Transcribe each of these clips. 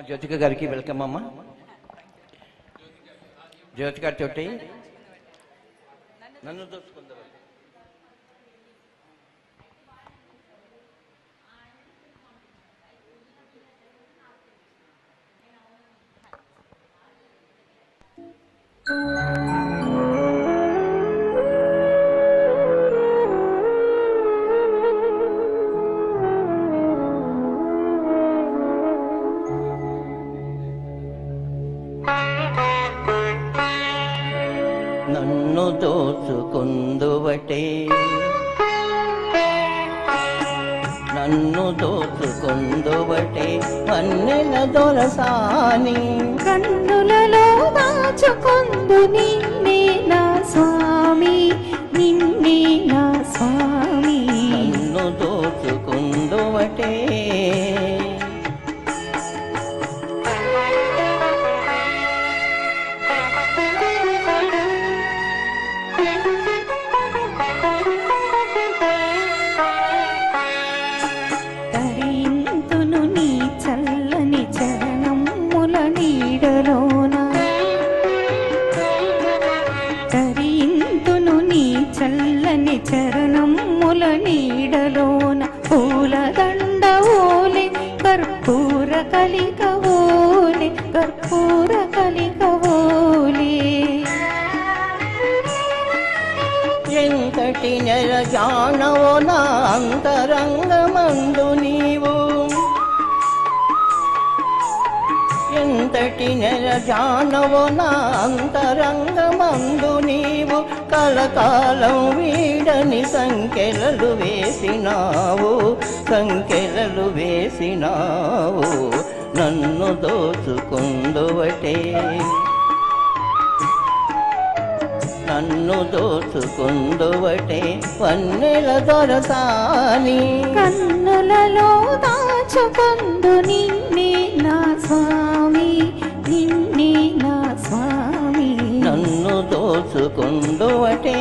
జ్యోతిక గారికి వెల్కమ్ అమ్మ. జ్యోతిక తోటి నన్ను దోచుకుందా నన్ను దోచుకుందువటే నన్ను దోచుకుందువటే వన్నెల దొరసాని కన్నులలో దాచుకొందు నిన్నే నా స్వామి నిన్నే నా స్వామి నన్ను దోచుకుందువటే తరింతును నీ చల్లని చరణముల నీడలోన తరింతును నీ చల్లని చరణముల నీడలోన పూలదండ ఓలే కర్పూర కలిక ఓలే కర్పూర కలిక ఓలే ఎంతటి నెల జానవో నా అంతరంగమందు నీవు ఎంతటి నెల జానవో నా అంతరంగమందు నీవు కలకాలం వీడని సంఖ్యలు వేసినావు సంఖ్యలు వేసినావు నన్ను దోచుకుందువటే నన్ను దోచుకుందువటే వన్నెల దొరసాని కన్నులలో దాచుకొందు నిన్నే నా స్వామి నిన్నే నా స్వామి నన్ను దోచుకుందువటే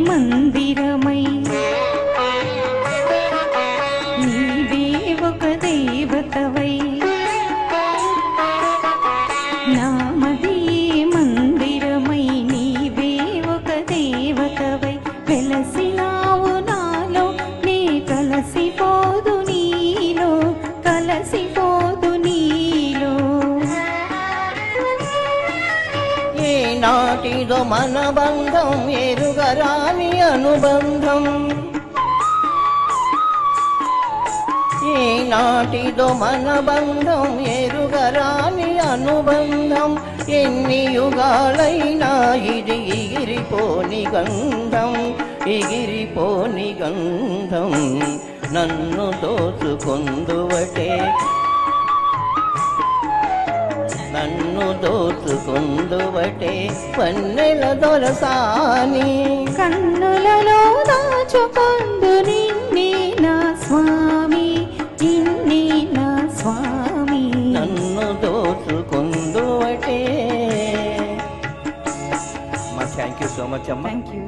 మందిరమై నీవే ఒక దేవతవై నామది మందిరమై నీవే ఒక దేవతవై వెలసినావు నాలో నే కలసిపోదు నీలో కలసిపోదు నీలో నాటిదో మన బంధం ఎరుగరాని అనుబంధం నాటిదో మన బంధం ఎరుగరాని అనుబంధం ఎన్ని యుగాలైనా ఇది ఎగిరిపోని గంధం ఎగిరిపోని గంధం నన్ను దోచుకుందువటే నన్ను దోచుకుందువటే వన్నెల దొరసాని కన్నులలో దాచుకొందు నిన్నే నా స్వామి నిన్నే నా స్వామి నన్ను దోచుకుందువటే. థ్యాంక్ యూ సో మచ్ అమ్మ. Thank you.